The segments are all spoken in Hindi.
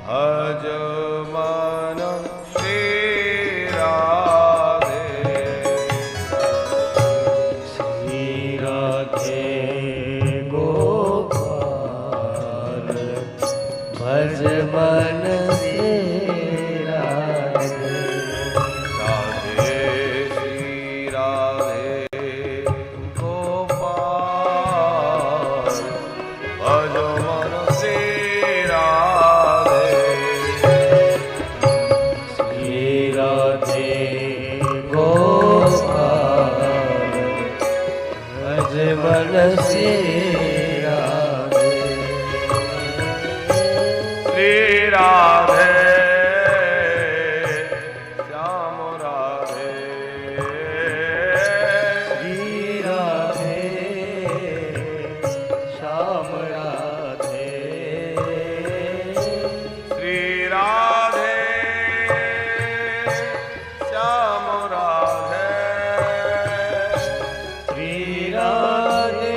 भज मन श्री राधे। श्री राधे गोपाल भज मन श्री राधे। राधे श्री राधे गोपाल भज मन श्री राधे। श्री राधे गोपाल भज मन श्री राधे। श्री राधे श्याम राधे। श्री राधे श्याम राधे। श्री राधे श्याम राधे। श्री राधे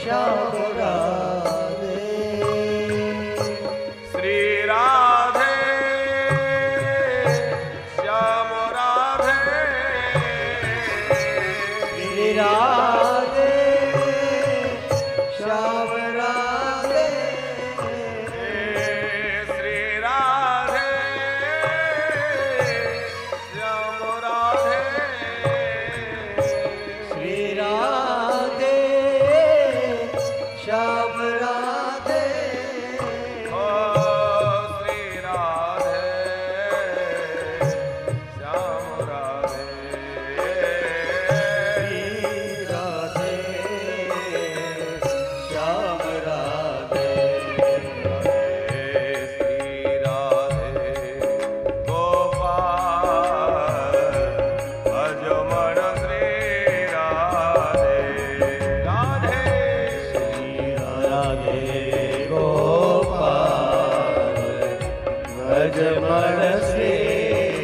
श्याम राधे। श्री राधे श्याम राधे। श्री राधे श्याम राधे। श्री राधे श्याम राधे। श्री राधे श्याम राधे। ओ श्री राधे श्याम राधे। श्री राधे श्याम राधे। श्री राधे गोपाल भज मन श्री राधे। राधे श्री राधे गोपाल भज मन श्री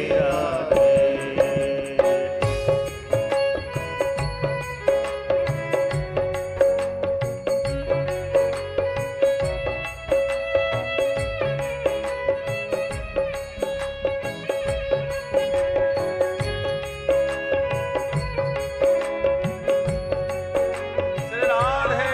राधे। श्री राधे।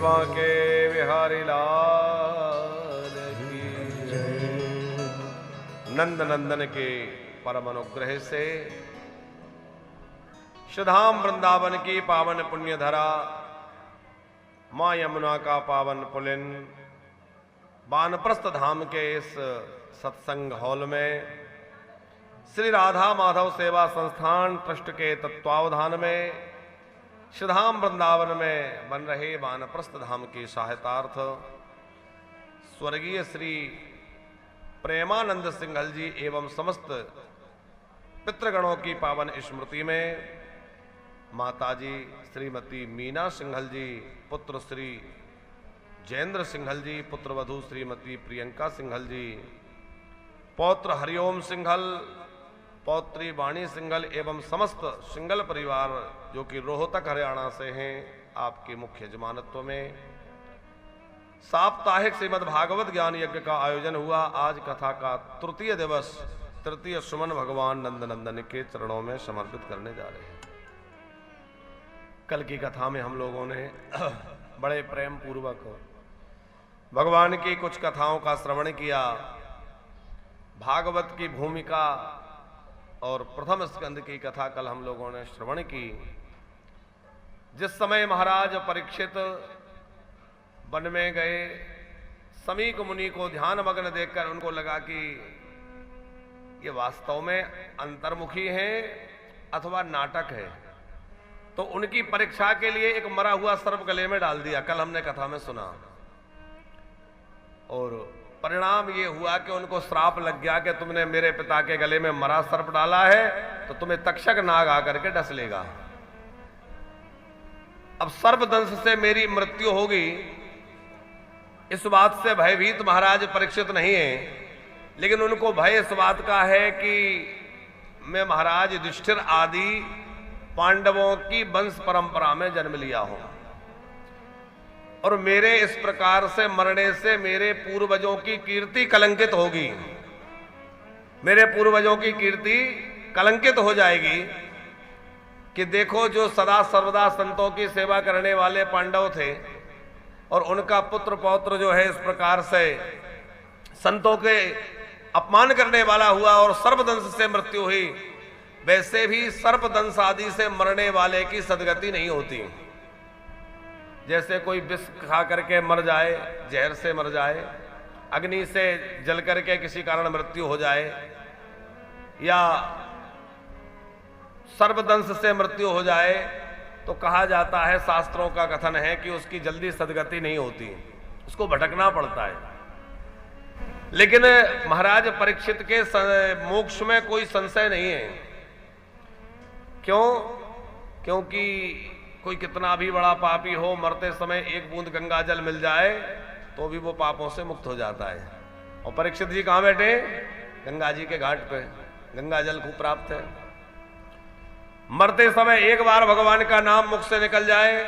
बांके बिहारी लाल की नंद नंदन के परम अनुग्रह से श्रीधाम वृंदावन की पावन पुण्य धरा मां यमुना का पावन पुलिन वानप्रस्थ धाम के इस सत्संग हॉल में श्री राधा माधव सेवा संस्थान ट्रस्ट के तत्वावधान में श्रीधाम वृंदावन में बन रहे वानप्रस्थ धाम की सहायतार्थ स्वर्गीय श्री प्रेमानंद सिंघल जी एवं समस्त पितृगणों की पावन स्मृति में माताजी श्रीमती मीना सिंघल जी, पुत्र श्री जयेंद्र सिंघल जी, पुत्रवधू श्रीमती प्रियंका सिंघल जी, पौत्र हरिओम सिंघल, पौत्री वाणी सिंघल एवं समस्त सिंघल परिवार जो कि रोहतक हरियाणा से हैं, आपके मुख्य जमानत्व में साप्ताहिक श्रीमद् भागवत ज्ञान यज्ञ का आयोजन हुआ। आज कथा का तृतीय दिवस, तृतीय सुमन भगवान नंद नंदन के चरणों में समर्पित करने जा रहे हैं। कल की कथा में हम लोगों ने बड़े प्रेम पूर्वक भगवान की कुछ कथाओं का श्रवण किया। भागवत की भूमिका और प्रथम स्कंद की कथा कल हम लोगों ने श्रवण की। जिस समय महाराज परीक्षित वन में गए, समीक मुनि को ध्यान मग्न देखकर उनको लगा कि ये वास्तव में अंतर्मुखी हैं अथवा नाटक है, तो उनकी परीक्षा के लिए एक मरा हुआ सर्प गले में डाल दिया। कल हमने कथा में सुना और परिणाम ये हुआ कि उनको श्राप लग गया कि तुमने मेरे पिता के गले में मरा सर्प डाला है तो तुम्हें तक्षक नाग आकर के डस लेगा। अब सर्प दंश से मेरी मृत्यु होगी, इस बात से भयभीत महाराज परीक्षित नहीं है, लेकिन उनको भय इस बात का है कि मैं महाराज युधिष्ठिर आदि पांडवों की वंश परंपरा में जन्म लिया हूं और मेरे इस प्रकार से मरने से मेरे पूर्वजों की कीर्ति कलंकित होगी, मेरे पूर्वजों की कीर्ति कलंकित हो जाएगी कि देखो जो सदा सर्वदा संतों की सेवा करने वाले पांडव थे और उनका पुत्र पौत्र जो है इस प्रकार से संतों के अपमान करने वाला हुआ और सर्पदंश से मृत्यु हुई, वैसे भी सर्पदंश आदि से मरने वाले की सदगति नहीं होती। जैसे कोई विष खा करके मर जाए, जहर से मर जाए, अग्नि से जल करके किसी कारण मृत्यु हो जाए या सर्पदंश से मृत्यु हो जाए, तो कहा जाता है, शास्त्रों का कथन है कि उसकी जल्दी सदगति नहीं होती, उसको भटकना पड़ता है। लेकिन महाराज परीक्षित के मोक्ष में कोई संशय नहीं है। क्यों? क्योंकि कोई कितना भी बड़ा पापी हो, मरते समय एक बूंद गंगा जल मिल जाए तो भी वो पापों से मुक्त हो जाता है। और परीक्षित जी कहां बैठे? गंगा जी के घाट पे, गंगा जल खूब प्राप्त है। मरते समय एक बार भगवान का नाम मुख से निकल जाए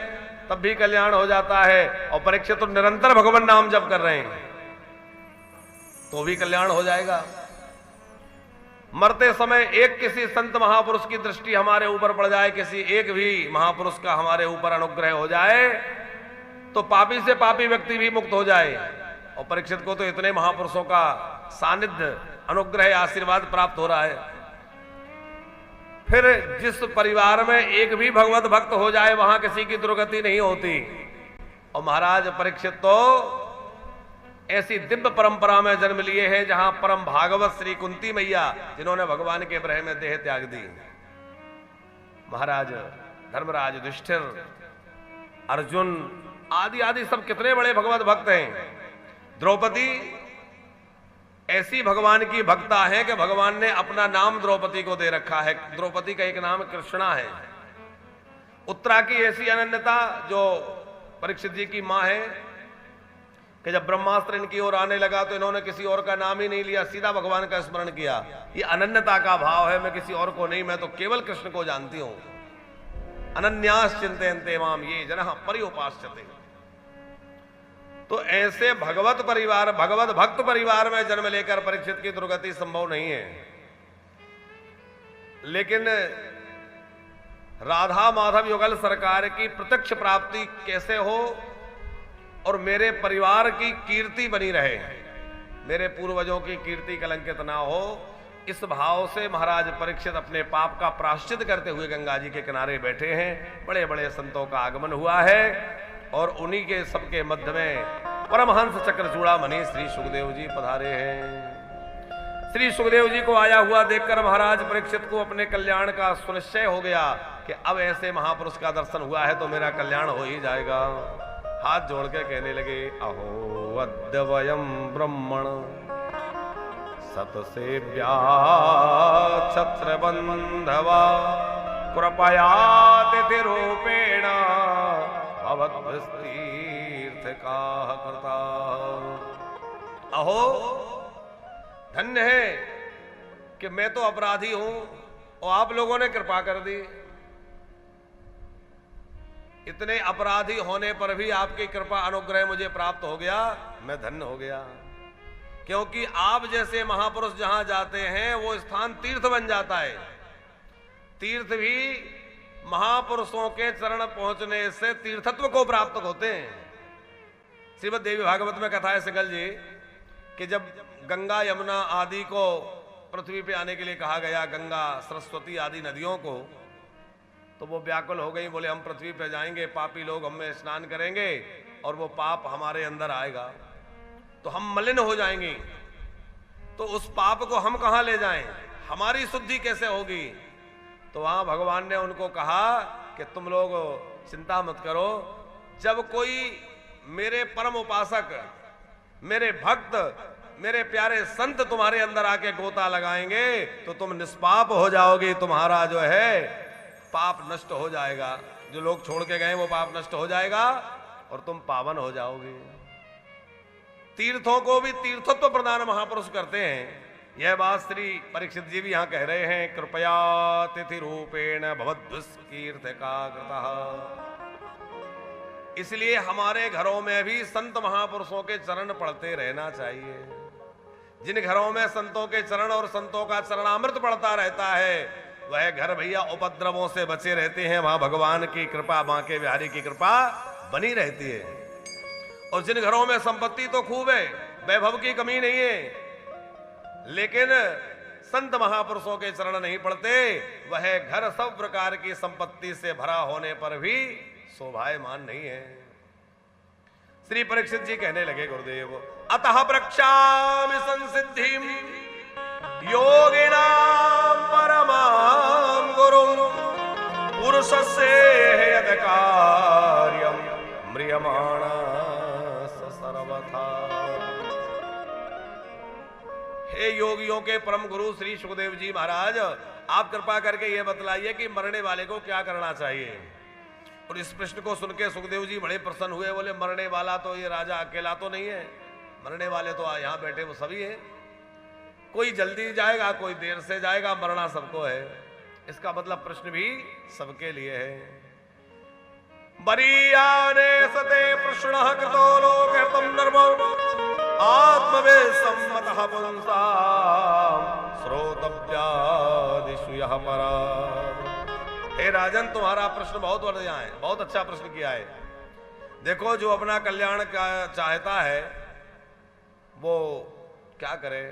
तब भी कल्याण हो जाता है, और परीक्षित तो निरंतर भगवान नाम जप कर रहे हैं तो भी कल्याण हो जाएगा। मरते समय एक किसी संत महापुरुष की दृष्टि हमारे ऊपर पड़ जाए, किसी एक भी महापुरुष का हमारे ऊपर अनुग्रह हो जाए तो पापी से पापी व्यक्ति भी मुक्त हो जाए। और परीक्षित को तो इतने महापुरुषों का सानिध्य, अनुग्रह, आशीर्वाद प्राप्त हो रहा है। फिर जिस परिवार में एक भी भगवत भक्त हो जाए वहां किसी की दुर्गति नहीं होती। और महाराज परीक्षित तो ऐसी दिव्य परंपरा में जन्म लिए हैं जहां परम भागवत श्री कुंती मैया, जिन्होंने भगवान के ब्रह में देह त्याग दी, महाराज धर्मराज, युधिष्ठिर, अर्जुन आदि आदि सब कितने बड़े भगवत भक्त हैं। द्रौपदी ऐसी भगवान की भक्ता है कि भगवान ने अपना नाम द्रौपदी को दे रखा है। द्रौपदी का एक नाम कृष्णा है। उत्तरा की ऐसी अनन्यता जो परीक्षित जी की मां है कि जब ब्रह्मास्त्र इनकी ओर आने लगा तो इन्होंने किसी और का नाम ही नहीं लिया, सीधा भगवान का स्मरण किया। ये अनन्यता का भाव है, मैं किसी और को नहीं, मैं तो केवल कृष्ण को जानती हूं। अनन्यास चिंतयन्ते माम ये जनः पर्युपास्यते। तो ऐसे भगवत परिवार, भगवत भक्त परिवार में जन्म लेकर परीक्षित की दुर्गति संभव नहीं है। लेकिन राधा माधव युगल सरकार की प्रत्यक्ष प्राप्ति कैसे हो, और मेरे परिवार की कीर्ति बनी रहे, मेरे पूर्वजों की कीर्ति कलंकित ना हो, इस भाव से महाराज परीक्षित अपने पाप का प्रायश्चित करते हुए गंगा जी के किनारे बैठे हैं। बड़े बड़े संतों का आगमन हुआ है और उन्हीं के सबके मध्य में परमहंस चक्रचूड़ामणि श्री सुखदेव जी पधारे हैं। श्री सुखदेव जी को आया हुआ देखकर महाराज परीक्षित को अपने कल्याण का सुनिश्चय हो गया कि अब ऐसे महापुरुष का दर्शन हुआ है तो मेरा कल्याण हो ही जाएगा। हाथ जोड़ के कहने लगे, अहो अद्य वयम ब्रह्मण सतसेव्या छत्र बंधवा कृपयातिथि रूपेण भवद्भस्तीर्थ का करता। अहो धन्य है कि मैं तो अपराधी हूं और आप लोगों ने कृपा कर दी। इतने अपराधी होने पर भी आपकी कृपा अनुग्रह मुझे प्राप्त हो गया, मैं धन्य हो गया। क्योंकि आप जैसे महापुरुष जहां जाते हैं वो स्थान तीर्थ बन जाता है। तीर्थ भी महापुरुषों के चरण पहुंचने से तीर्थत्व को प्राप्त होते हैं। श्रीमद् देवी भागवत में कथा है सकल जी कि जब गंगा यमुना आदि को पृथ्वी पे आने के लिए कहा गया, गंगा सरस्वती आदि नदियों को, तो वो व्याकुल हो गई, बोले हम पृथ्वी पे जाएंगे, पापी लोग हम में स्नान करेंगे और वो पाप हमारे अंदर आएगा तो हम मलिन हो जाएंगे, तो उस पाप को हम कहां ले जाएं, हमारी शुद्धि कैसे होगी। तो वहां भगवान ने उनको कहा कि तुम लोग चिंता मत करो, जब कोई मेरे परम उपासक, मेरे भक्त, मेरे प्यारे संत तुम्हारे अंदर आके गोता लगाएंगे तो तुम निष्पाप हो जाओगे, तुम्हारा जो है पाप नष्ट हो जाएगा, जो लोग छोड़ के गए वो पाप नष्ट हो जाएगा और तुम पावन हो जाओगे। तीर्थों को भी तीर्थत्व प्रदान महापुरुष करते हैं। यह बात श्री परीक्षित जी भी यहां कह रहे हैं, कृपया तिथि रूपेण भवद्भस्तीर्थ का कृतः। इसलिए हमारे घरों में भी संत महापुरुषों के चरण पढ़ते रहना चाहिए। जिन घरों में संतों के चरण और संतों का चरणामृत पड़ता रहता है वह घर भैया उपद्रवों से बचे रहते हैं, वहां भगवान की कृपा, बांके बिहारी की कृपा बनी रहती है। और जिन घरों में संपत्ति तो खूब है, वैभव की कमी नहीं है, लेकिन संत महापुरुषों के चरण नहीं पड़ते, वह घर सब प्रकार की संपत्ति से भरा होने पर भी शोभायमान नहीं है। श्री परीक्षित जी कहने लगे, गुरुदेव अतः प्रक्षामि संसिद्धिम योगिनां परमां गुरुं पुरुषस्य यद कार्यं म्रियमाणः सर्वथा। हे योगियों के परम गुरु श्री सुखदेव जी महाराज, आप कृपा करके ये बतलाइए कि मरने वाले को क्या करना चाहिए। और इस प्रश्न को सुन के सुखदेव जी बड़े प्रसन्न हुए, बोले मरने वाला तो ये राजा अकेला तो नहीं है, मरने वाले तो यहाँ बैठे वो सभी हैं। कोई जल्दी जाएगा, कोई देर से जाएगा, मरना सबको है। इसका मतलब प्रश्न भी सबके लिए है। बरीयाने सते प्रश्नः कृतो लोकहितं नर्मो आत्मवेसम्मतः पुंसां श्रोतव्यादिषु यः परा। हे राजन, तुम्हारा प्रश्न बहुत बढ़िया है, बहुत अच्छा प्रश्न किया है। देखो, जो अपना कल्याण चाहता है वो क्या करे,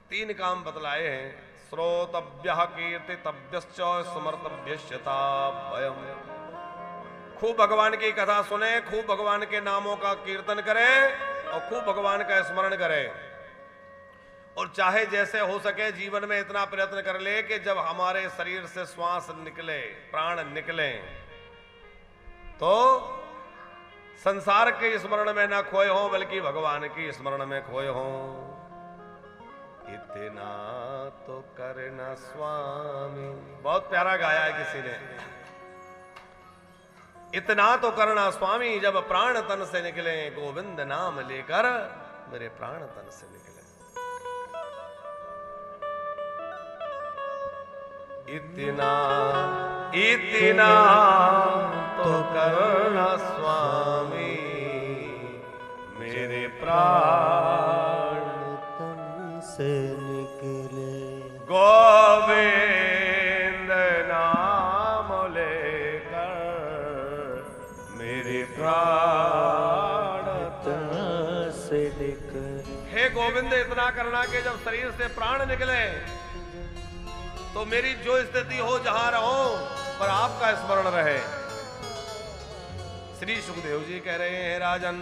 तीन काम बतलाए हैं। श्रोतव्यः कीर्तितव्यश्च स्मर्तव्यश्च भयम्। खूब भगवान की कथा सुने, खूब भगवान के नामों का कीर्तन करे और खूब भगवान का स्मरण करे। और चाहे जैसे हो सके जीवन में इतना प्रयत्न कर ले कि जब हमारे शरीर से श्वास निकले, प्राण निकले, तो संसार के स्मरण में न खोए हो बल्कि भगवान की स्मरण में खोए हो। इतना तो करना स्वामी, बहुत प्यारा गाया है किसी ने। इतना तो करना स्वामी जब प्राण तन से निकले, गोविंद नाम लेकर मेरे प्राण तन से निकले। इतना इतना तो करना स्वामी मेरे प्राण तन से निकले, गोविंद नाम लेकर मेरे प्राण हे गोविंद, इतना करना कि जब शरीर से प्राण निकले तो मेरी जो स्थिति हो, जहां रहो, पर आपका स्मरण रहे। श्री सुखदेव जी कह रहे हैं, राजन,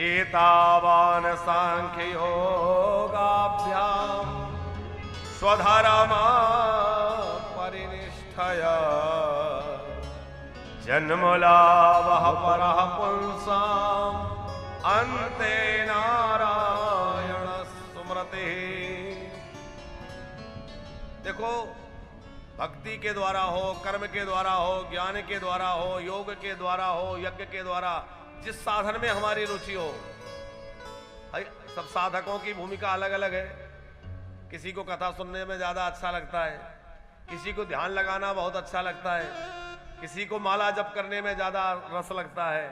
एतावान सांख्य योगाभ्याम स्वधर्मा परिनिष्ठया जन्मलाभः परः पुंसाम् अन्ते नारायण स्मृति। देखो, भक्ति के द्वारा हो, कर्म के द्वारा हो, ज्ञान के द्वारा हो, योग के द्वारा हो, यज्ञ के द्वारा, जिस साधन में हमारी रुचि हो। सब साधकों की भूमिका अलग अलग है। किसी को कथा सुनने में ज्यादा अच्छा लगता है, किसी को ध्यान लगाना बहुत अच्छा लगता है, किसी को माला जप करने में ज्यादा रस लगता है।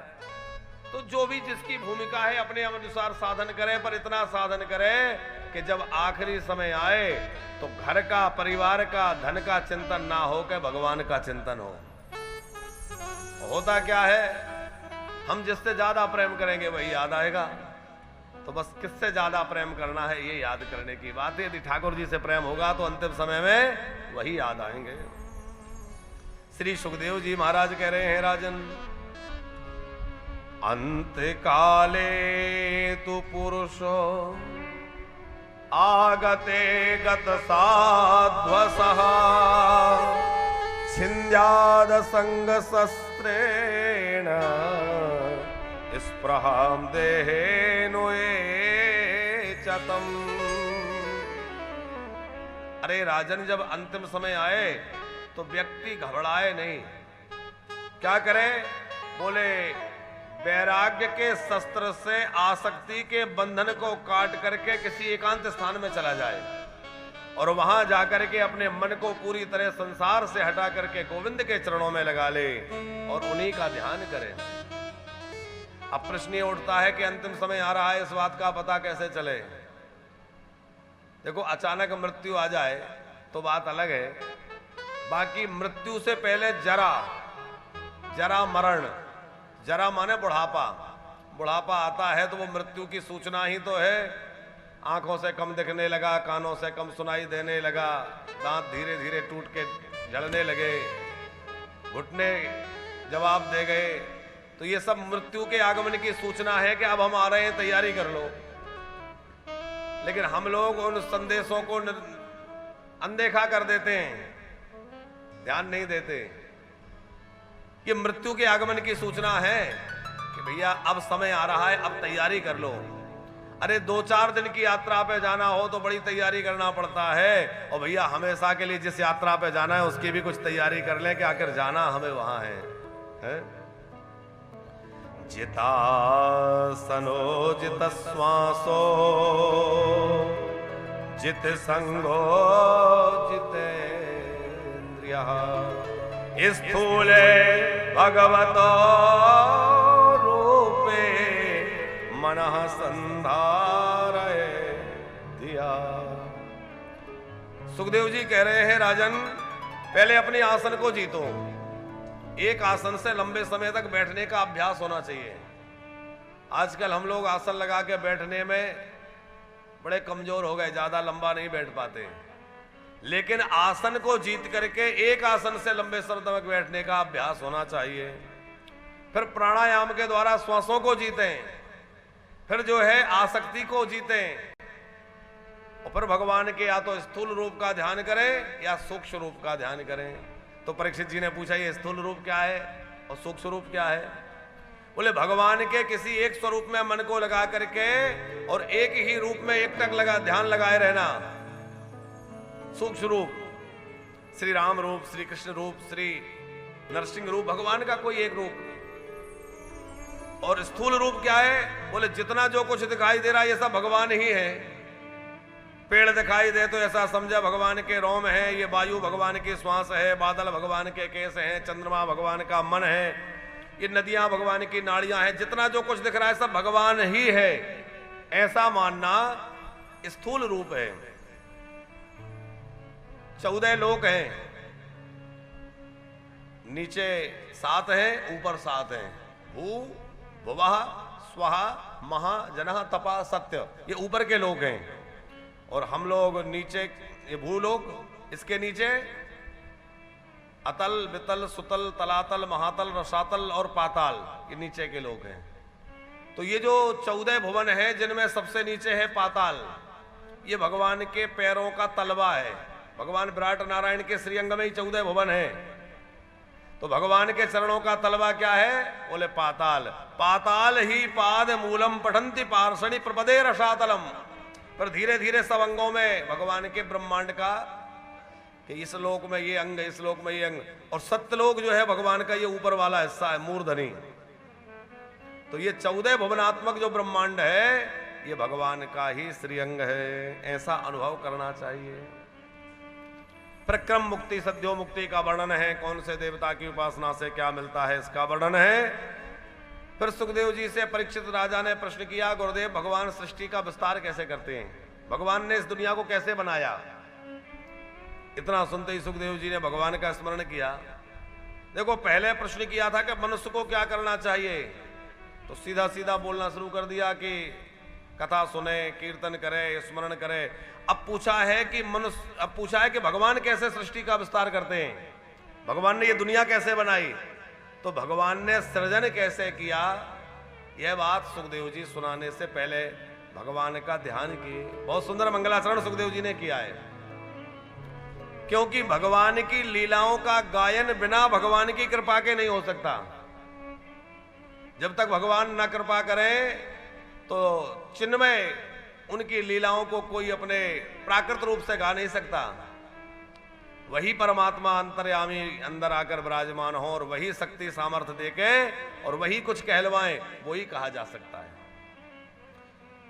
तो जो भी जिसकी भूमिका है अपने अनुसार साधन करे, पर इतना साधन करे कि जब आखिरी समय आए तो घर का, परिवार का, धन का चिंतन ना हो के भगवान का चिंतन हो। होता क्या है, हम जिससे ज्यादा प्रेम करेंगे वही याद आएगा। तो बस किससे ज्यादा प्रेम करना है ये याद करने की बात है। यदि ठाकुर जी से प्रेम होगा तो अंतिम समय में वही याद आएंगे। श्री सुखदेव जी महाराज कह रहे हैं, राजन, अंत काले तु पुरुषो आगते गत साध्वसः छिन्द्याद संग शस्त्रेण स्पृहां देहेनुए चतम। अरे राजन, जब अंतिम समय आए तो व्यक्ति घबराए नहीं। क्या करे? बोले, वैराग्य के शस्त्र से आसक्ति के बंधन को काट करके किसी एकांत स्थान में चला जाए और वहां जाकर के अपने मन को पूरी तरह संसार से हटा करके गोविंद के चरणों में लगा ले और उन्हीं का ध्यान करे। अब प्रश्न ये उठता है कि अंतिम समय आ रहा है, इस बात का पता कैसे चले? देखो, अचानक मृत्यु आ जाए तो बात अलग है, बाकी मृत्यु से पहले जरा मरण, जरा माने बुढ़ापा। बुढ़ापा आता है तो वो मृत्यु की सूचना ही तो है। आंखों से कम दिखने लगा, कानों से कम सुनाई देने लगा, दांत धीरे धीरे टूट के झड़ने लगे, घुटने जवाब दे गए। तो ये सब मृत्यु के आगमन की सूचना है कि अब हम आ रहे हैं, तैयारी कर लो। लेकिन हम लोग उन संदेशों को अनदेखा कर देते हैं, ध्यान नहीं देते। ये मृत्यु के आगमन की सूचना है कि भैया अब समय आ रहा है, अब तैयारी कर लो। अरे 2-4 दिन की यात्रा पे जाना हो तो बड़ी तैयारी करना पड़ता है, और भैया हमेशा के लिए जिस यात्रा पे जाना है उसकी भी कुछ तैयारी कर लें कि आखिर जाना हमें वहां है? जितासनो जित श्वासो जित संगो जितेन्द्रियः स्थूले भगवतो रूपे मनः संधारय दिया। सुखदेव जी कह रहे हैं, राजन, पहले अपने आसन को जीतो। एक आसन से लंबे समय तक बैठने का अभ्यास होना चाहिए। आजकल हम लोग आसन लगा के बैठने में बड़े कमजोर हो गए, ज्यादा लंबा नहीं बैठ पाते। लेकिन आसन को जीत करके एक आसन से लंबे समय तक बैठने का अभ्यास होना चाहिए। फिर प्राणायाम के द्वारा श्वासों को जीतें, फिर जो है आसक्ति को जीतें, और फिर भगवान के या तो स्थूल रूप का ध्यान करें या सूक्ष्म रूप का ध्यान करें। तो परीक्षित जी ने पूछा, ये स्थूल रूप क्या है और सूक्ष्म रूप क्या है? बोले, भगवान के किसी एक स्वरूप में मन को लगा करके और एक ही रूप में एकटक लगा ध्यान लगाए रहना, सूक्ष्म रूप। श्री राम रूप, श्री कृष्ण रूप, श्री नरसिंह रूप, भगवान का कोई एक रूप। और स्थूल रूप क्या है? बोले, जितना जो कुछ दिखाई दे रहा है ये सब भगवान ही है। पेड़ दिखाई दे तो ऐसा समझा भगवान के रोम है, ये वायु भगवान की श्वास है, बादल भगवान के केस हैं, चंद्रमा भगवान का मन है, ये नदियां भगवान की नाड़ियां हैं। जितना जो कुछ दिख रहा है सब भगवान ही है, ऐसा मानना स्थूल रूप है। 14 लोक हैं, नीचे 7 हैं, ऊपर 7 हैं। भू भुवः स्वाहा महा जनः तपा सत्य, ये ऊपर के लोग हैं, और हम लोग नीचे ये भूलोक, इसके नीचे अतल वितल सुतल तलातल महातल रसातल और पाताल, ये नीचे के लोग हैं। तो ये जो 14 भुवन है जिनमें सबसे नीचे है पाताल, ये भगवान के पैरों का तलवा है। भगवान विराट नारायण के श्रीअंग में ही 14 भुवन है, तो भगवान के चरणों का तलवा क्या है? बोले पाताल। पाताल ही पाद मूलम पठंति पार्षणी प्रपदे रसातलम। पर धीरे धीरे सब अंगों में भगवान के ब्रह्मांड का, कि इस लोक में ये अंग, इस लोक में ये अंग, और सत्यलोक जो है भगवान का ये ऊपर वाला हिस्सा है, मूर्धनी। तो ये 14 भुवनात्मक जो ब्रह्मांड है ये भगवान का ही श्रीअंग है, ऐसा अनुभव करना चाहिए। प्रक्रम मुक्ति सद्यो मुक्ति का वर्णन है, कौन से देवता की उपासना से क्या मिलता है इसका वर्णन है। फिर सुखदेव जी से परीक्षित राजा ने प्रश्न किया, गुरुदेव भगवान सृष्टि का विस्तार कैसे करते हैं, भगवान ने इस दुनिया को कैसे बनाया। इतना सुनते ही सुखदेव जी ने भगवान का स्मरण किया। देखो पहले प्रश्न किया था कि मनुष्य को क्या करना चाहिए, तो सीधा सीधा बोलना शुरू कर दिया कि कथा सुने, कीर्तन करे, स्मरण करे। अब पूछा है कि भगवान कैसे सृष्टि का विस्तार करते हैं, भगवान ने ये दुनिया कैसे बनाई, तो भगवान ने सृजन कैसे किया, यह बात सुखदेव जी सुनाने से पहले भगवान का ध्यान किए। बहुत सुंदर मंगलाचरण सुखदेव जी ने किया है, क्योंकि भगवान की लीलाओं का गायन बिना भगवान की कृपा के नहीं हो सकता। जब तक भगवान न कृपा करें तो चिन्मय उनकी लीलाओं को कोई अपने प्राकृत रूप से गा नहीं सकता। वही परमात्मा अंतर्यामी अंदर आकर विराजमान हो और वही शक्ति सामर्थ्य देके और वही कुछ कहलवाएं, वही कहा जा सकता है।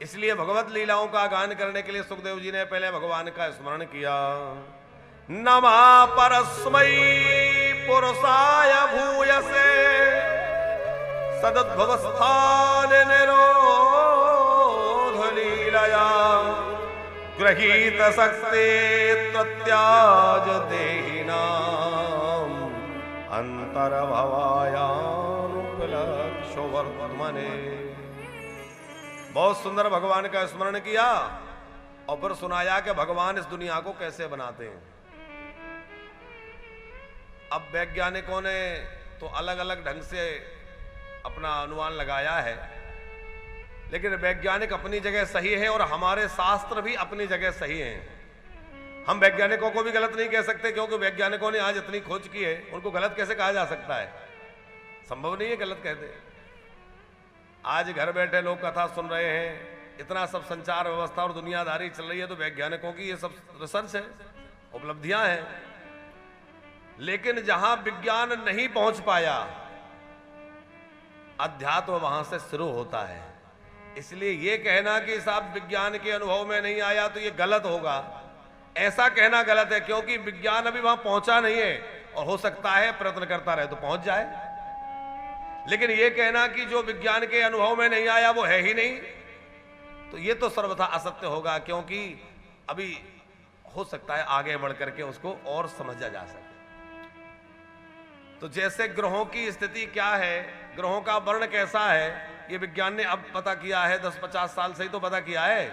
इसलिए भगवत लीलाओं का गान करने के लिए सुखदेव जी ने पहले भगवान का स्मरण किया। नमः परस्मै पुरुषाय भूयसे सदद्भवस्थान निरोध लीलया गृहीत शक्ति प्रत्याज देहिनाम अंतर्भवायानुपलक्ष्य वर्तमने। बहुत सुंदर भगवान का स्मरण किया और फिर सुनाया कि भगवान इस दुनिया को कैसे बनाते हैं। अब वैज्ञानिकों ने तो अलग अलग ढंग से अपना अनुमान लगाया है, लेकिन वैज्ञानिक अपनी जगह सही है और हमारे शास्त्र भी अपनी जगह सही हैं। हम वैज्ञानिकों को भी गलत नहीं कह सकते, क्योंकि वैज्ञानिकों ने आज इतनी खोज की है, उनको गलत कैसे कहा जा सकता है, संभव नहीं है गलत कहते। आज घर बैठे लोग कथा सुन रहे हैं, इतना सब संचार व्यवस्था और दुनियादारी चल रही है, तो वैज्ञानिकों की ये सब रिसर्च है, उपलब्धियां हैं। लेकिन जहां विज्ञान नहीं पहुंच पाया, अध्यात्म वहां से शुरू होता है। इसलिए यह कहना कि साहब विज्ञान के अनुभव में नहीं आया तो यह गलत होगा, ऐसा कहना गलत है, क्योंकि विज्ञान अभी वहां पहुंचा नहीं है और हो सकता है प्रयत्न करता रहे तो पहुंच जाए। लेकिन यह कहना कि जो विज्ञान के अनुभव में नहीं आया वो है ही नहीं, तो यह तो सर्वथा असत्य होगा, क्योंकि अभी हो सकता है आगे बढ़ करके उसको और समझा जा सके। तो जैसे ग्रहों की स्थिति क्या है, ग्रहों का वर्ण कैसा है, ये विज्ञान ने अब पता किया है, 10-50 साल से ही तो पता किया है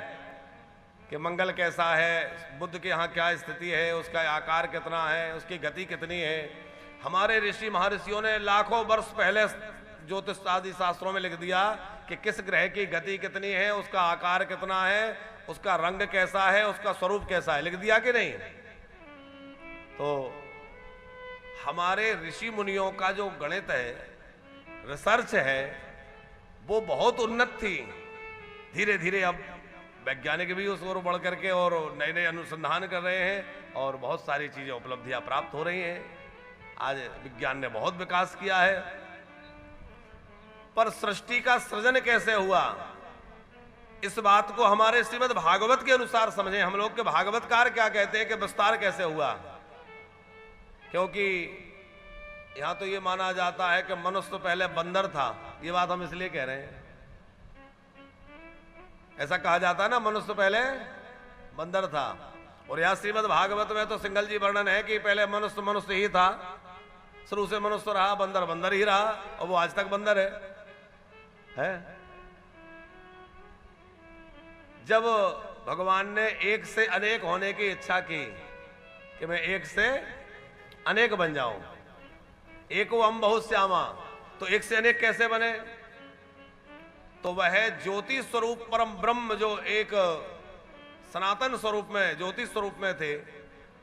कि मंगल कैसा है, बुध के यहाँ क्या स्थिति है, उसका आकार कितना है, उसकी गति कितनी है। हमारे ऋषि महर्षियों ने लाखों वर्ष पहले ज्योतिष आदि शास्त्रों में लिख दिया कि किस ग्रह की गति कितनी है, उसका आकार कितना है, उसका रंग कैसा है, उसका स्वरूप कैसा है, लिख दिया कि नहीं। तो हमारे ऋषि मुनियों का जो गणित है, रिसर्च है, वो बहुत उन्नत थी। धीरे धीरे अब वैज्ञानिक भी उस ओर बढ़ करके और नए नए अनुसंधान कर रहे हैं और बहुत सारी चीजें उपलब्धियां प्राप्त हो रही हैं। आज विज्ञान ने बहुत विकास किया है। पर सृष्टि का सृजन कैसे हुआ, इस बात को हमारे श्रीमद् भागवत के अनुसार समझें। हम लोग के भागवतकार क्या कहते हैं कि विस्तार कैसे हुआ, क्योंकि यहां तो ये माना जाता है कि मनुष्य तो पहले बंदर था। ये बात हम इसलिए कह रहे हैं, ऐसा कहा जाता है ना, मनुष्य पहले बंदर था। और यहां श्रीमद् भागवत में तो सिंगल जी वर्णन है कि पहले मनुष्य मनुष्य ही था, शुरू से मनुष्य रहा, बंदर बंदर ही रहा और वो आज तक बंदर है? जब भगवान ने एक से अनेक होने की इच्छा की कि मैं एक से अनेक बन जाऊं, एको हम बहुत श्यामा, तो एक से अनेक कैसे बने? तो वह ज्योति स्वरूप परम ब्रह्म जो एक सनातन स्वरूप में, ज्योति स्वरूप में थे,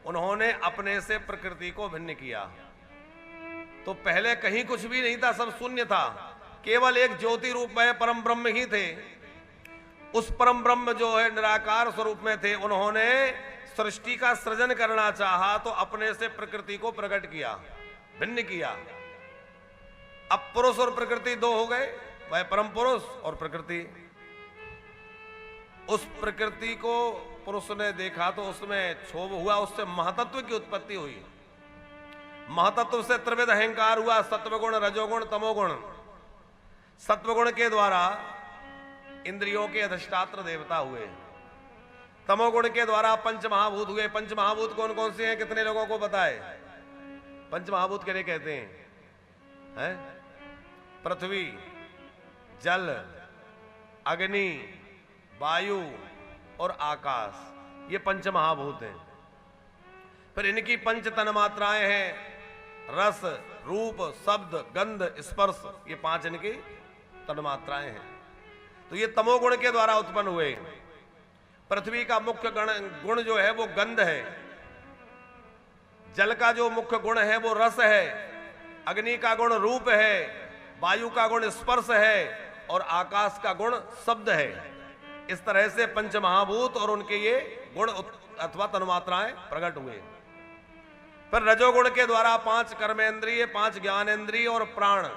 उन्होंने अपने से प्रकृति को भिन्न किया। तो पहले कहीं कुछ भी नहीं था, सब शून्य था, केवल एक ज्योति रूप में परम ब्रह्म ही थे। उस परम ब्रह्म जो है निराकार स्वरूप में थे, उन्होंने सृष्टि का सृजन करना चाहा तो अपने से प्रकृति को प्रकट किया, भिन्न किया। अब पुरुष और प्रकृति दो हो गए, वह परम पुरुष और प्रकृति। उस प्रकृति को पुरुष ने देखा तो उसमें क्षोभ हुआ, उससे महतत्व की उत्पत्ति हुई। महतत्व से त्रिविध अहंकार हुआ, सत्वगुण, रजोगुण, तमोगुण। सत्वगुण के द्वारा इंद्रियों के अधिष्ठात्र देवता हुए, तमोगुण के द्वारा पंच महाभूत हुए। पंच महाभूत कौन कौन से हैं, कितने लोगों को पता है? पंच महाभूत किन्हें कहते हैं? पृथ्वी, जल, अग्नि, वायु और आकाश, ये पंच महाभूत हैं। फिर इनकी पंच तन्मात्राएं हैं, रस, रूप, शब्द, गंध, स्पर्श, ये पांच इनकी तन्मात्राएं हैं। तो ये तमोगुण के द्वारा उत्पन्न हुए। पृथ्वी का मुख्य गुण जो है वो गंध है, जल का जो मुख्य गुण है वो रस है, अग्नि का गुण रूप है, वायु का गुण स्पर्श है और आकाश का गुण शब्द है। इस तरह से पंच महाभूत और उनके ये गुण अथवा तन्मात्राएं प्रकट हुए। फिर रजोगुण के द्वारा पांच कर्मेंद्रिय, पांच ज्ञानेंद्रिय और प्राण,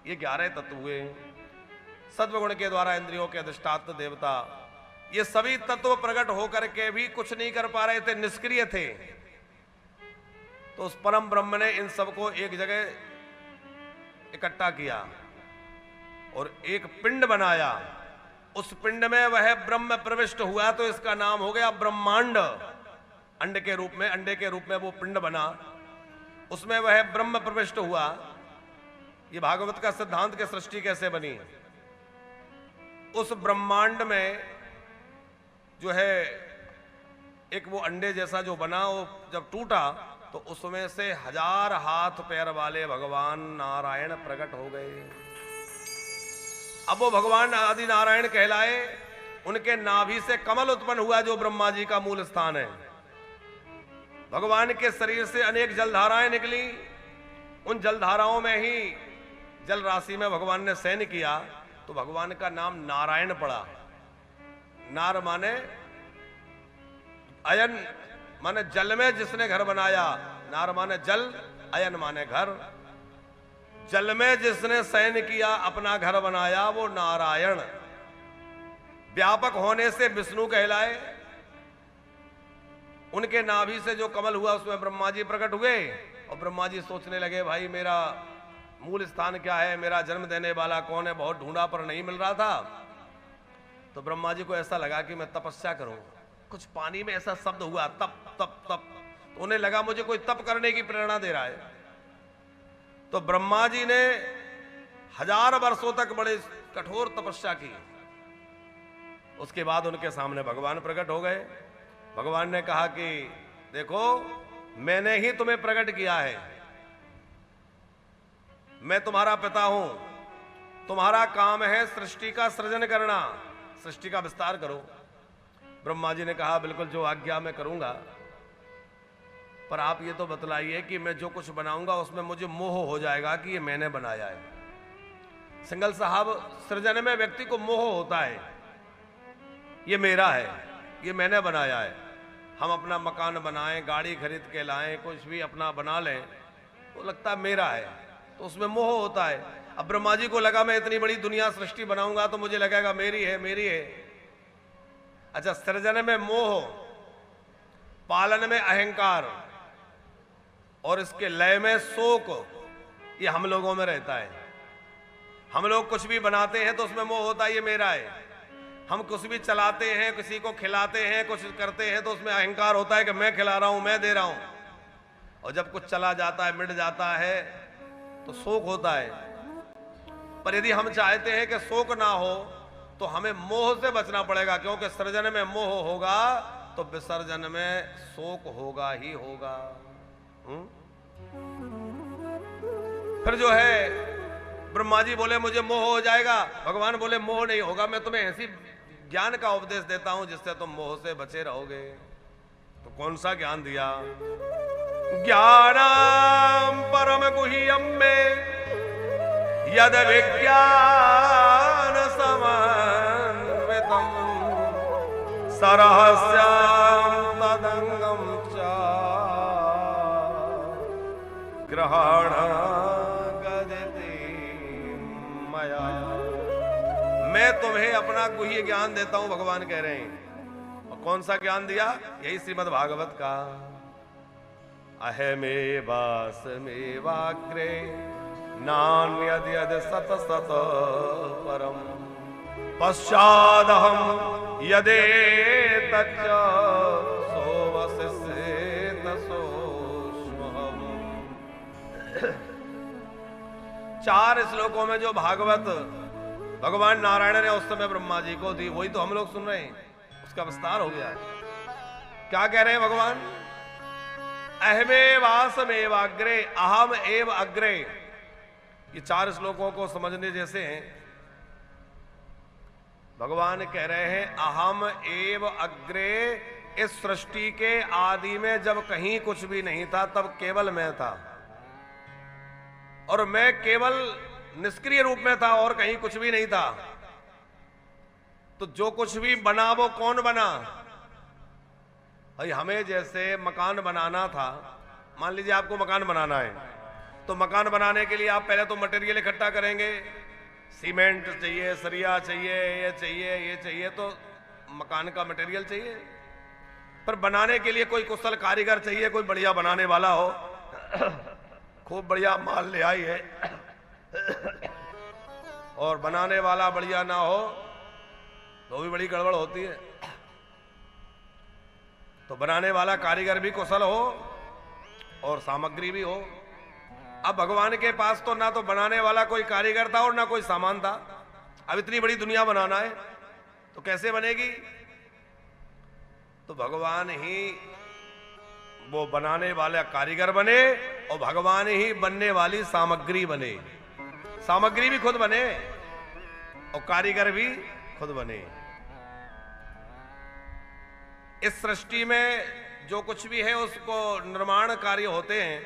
ये 11 तत्व हुए। सत्वगुण के द्वारा इंद्रियों के अधिष्ठात्र देवता, ये सभी तत्व प्रकट होकर के भी कुछ नहीं कर पा रहे थे, निष्क्रिय थे। तो उस परम ब्रह्म ने इन सबको एक जगह इकट्ठा किया और एक पिंड बनाया। उस पिंड में वह ब्रह्म प्रविष्ट हुआ तो इसका नाम हो गया ब्रह्मांड। अंडे के रूप में वो पिंड बना, उसमें वह ब्रह्म प्रविष्ट हुआ। ये भागवत का सिद्धांत के सृष्टि कैसे बनी। उस ब्रह्मांड में जो है एक वो अंडे जैसा जो बना, वो जब टूटा तो उसमें से 1000 हाथ पैर वाले भगवान नारायण प्रकट हो गए। अब वो भगवान आदि नारायण कहलाए। उनके नाभि से कमल उत्पन्न हुआ जो ब्रह्मा जी का मूल स्थान है। भगवान के शरीर से अनेक जलधाराएं निकली। उन जलधाराओं में ही जल राशि में भगवान ने शयन किया तो भगवान का नाम नारायण पड़ा। नार माने अयन, माने जल में जिसने घर बनाया। नार माने जल, अयन माने घर। जल में जिसने शयन किया, अपना घर बनाया, वो नारायण। व्यापक होने से विष्णु कहलाए। उनके नाभि से जो कमल हुआ उसमें ब्रह्मा जी प्रकट हुए और ब्रह्मा जी सोचने लगे, भाई मेरा मूल स्थान क्या है, मेरा जन्म देने वाला कौन है, बहुत ढूंढा पर नहीं मिल रहा था। तो ब्रह्मा जी को ऐसा लगा कि मैं तपस्या करूं। कुछ पानी में ऐसा शब्द हुआ, तप तप तप। तो उन्हें लगा मुझे कोई तप करने की प्रेरणा दे रहा है। तो ब्रह्मा जी ने 1000 वर्षों तक बड़े कठोर तपस्या की। उसके बाद उनके सामने भगवान प्रकट हो गए। भगवान ने कहा कि देखो, मैंने ही तुम्हें प्रकट किया है, मैं तुम्हारा पिता हूं। तुम्हारा काम है सृष्टि का सृजन करना, सृष्टि का विस्तार करो। ब्रह्मा जी ने कहा बिल्कुल, जो आज्ञा मैं करूंगा, पर आप ये तो बतलाइए कि मैं जो कुछ बनाऊंगा उसमें मुझे मोह हो जाएगा कि ये मैंने बनाया है। सिंगल साहब, सृजन में व्यक्ति को मोह होता है, ये मेरा है, ये मैंने बनाया है। हम अपना मकान बनाएं, गाड़ी खरीद के लाएं, कुछ भी अपना बना लें तो लगता है मेरा है, तो उसमें मोह होता है। अब ब्रह्मा जी को लगा मैं इतनी बड़ी दुनिया सृष्टि बनाऊंगा तो मुझे लगेगा मेरी है, मेरी है। अच्छा, सृजन में मोह, पालन में अहंकार और इसके लय में शोक, ये हम लोगों में रहता है। हम लोग कुछ भी बनाते हैं तो उसमें मोह होता है, ये मेरा है। हम कुछ भी चलाते हैं, किसी को खिलाते हैं, कुछ करते हैं तो उसमें अहंकार होता है कि मैं खिला रहा हूं, मैं दे रहा हूं। और जब कुछ चला जाता है, मिट जाता है तो शोक होता है। पर यदि हम चाहते हैं कि शोक ना हो तो हमें मोह से बचना पड़ेगा, क्योंकि सृजन में मोह होगा तो विसर्जन में शोक होगा ही होगा। फिर जो है ब्रह्मा जी बोले मुझे मोह हो जाएगा, भगवान बोले मोह नहीं होगा, मैं तुम्हें ऐसी ज्ञान का उपदेश देता हूं जिससे तुम मोह से बचे रहोगे। तो कौन सा ज्ञान दिया? ज्ञानम परम गुह्यम में यद विज्ञान समन्वितम सरहस्यम तदंगम च ग्रहण गदिति मया। मैं तुम्हें अपना गुह्य ज्ञान देता हूं, भगवान कह रहे हैं। और कौन सा ज्ञान दिया? यही श्रीमद् भागवत का अहमेवास्मेवाग्रे नान्यद्यद् सत सत परम पश्चादहं यदेतच्च सोऽवशिष्येत सोऽस्म्यहम्। 4 श्लोकों में जो भागवत भगवान नारायण ने उस समय ब्रह्मा जी को दी, वही तो हम लोग सुन रहे हैं, उसका विस्तार हो गया है। क्या कह रहे हैं भगवान? अहमेवास्मेवाग्रे, अहम एव अग्रे। ये 4 श्लोकों को समझने जैसे हैं। भगवान कह रहे हैं अहम एव अग्रे। इस सृष्टि के आदि में जब कहीं कुछ भी नहीं था तब केवल मैं था, और मैं केवल निष्क्रिय रूप में था और कहीं कुछ भी नहीं था। तो जो कुछ भी बना वो कौन बना? भाई हमें जैसे मकान बनाना था, मान लीजिए आपको मकान बनाना है, तो मकान बनाने के लिए आप पहले तो मटेरियल इकट्ठा करेंगे, सीमेंट चाहिए, सरिया चाहिए, ये चाहिए, ये चाहिए, तो मकान का मटेरियल चाहिए। पर बनाने के लिए कोई कुशल कारीगर चाहिए, कोई बढ़िया बनाने वाला हो। खूब बढ़िया माल ले आई है और बनाने वाला बढ़िया ना हो तो भी बड़ी गड़बड़ होती है। तो बनाने वाला कारीगर भी कुशल हो और सामग्री भी हो। अब भगवान के पास तो ना तो बनाने वाला कोई कारीगर था और ना कोई सामान था। अब इतनी बड़ी दुनिया बनाना है तो कैसे बनेगी? तो भगवान ही वो बनाने वाला कारीगर बने और भगवान ही बनने वाली सामग्री बने। सामग्री भी खुद बने और कारीगर भी खुद बने। इस सृष्टि में जो कुछ भी है उसको निर्माण कार्य होते हैं,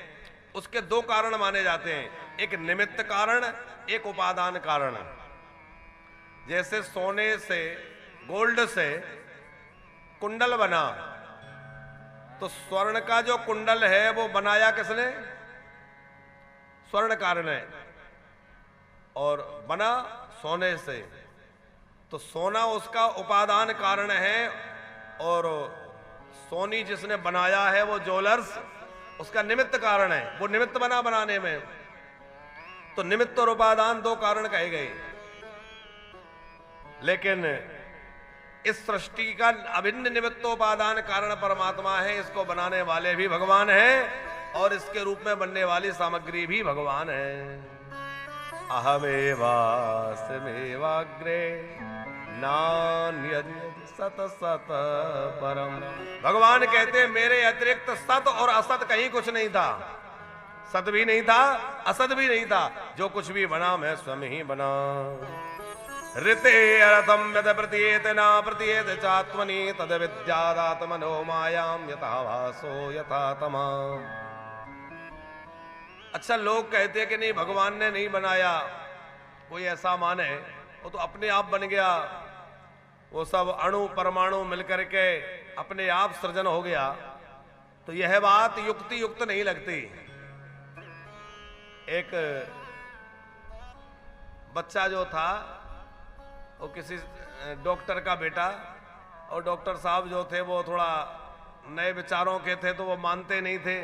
उसके 2 कारण माने जाते हैं, एक निमित्त कारण, एक उपादान कारण। जैसे सोने से, गोल्ड से कुंडल बना, तो स्वर्ण का जो कुंडल है वो बनाया किसने? स्वर्णकार ने, और बना सोने से। तो सोना उसका उपादान कारण है और सोनी जिसने बनाया है वो ज्वेलर्स उसका निमित्त कारण है। वो निमित्त बना बनाने में। तो निमित्त और उपादान 2 कारण कहे गए। लेकिन इस सृष्टि का अभिन्न निमित्तोपादान कारण परमात्मा है। इसको बनाने वाले भी भगवान हैं और इसके रूप में बनने वाली सामग्री भी भगवान है। अहमेवास्मेवाग्रे नान्यद् सत सत परम। भगवान कहते हैं मेरे अतिरिक्त सत और असत कहीं कुछ नहीं था। सत भी नहीं था, असत भी नहीं था। जो कुछ भी बना मैं स्वयं ही बना। ऋते अर्थम यद प्रतीयेत न प्रतीयेत चात्मनि तद विद्यादात्मनो मायाम यथा भासो यथा तमा। अच्छा, लोग कहते हैं कि नहीं भगवान ने नहीं बनाया, कोई ऐसा माने वो तो अपने आप बन गया, वो सब अणु परमाणु मिलकर के अपने आप सृजन हो गया। तो यह बात युक्ति युक्त नहीं लगती। एक बच्चा जो था वो किसी डॉक्टर का बेटा, और डॉक्टर साहब जो थे वो थोड़ा नए विचारों के थे तो वो मानते नहीं थे।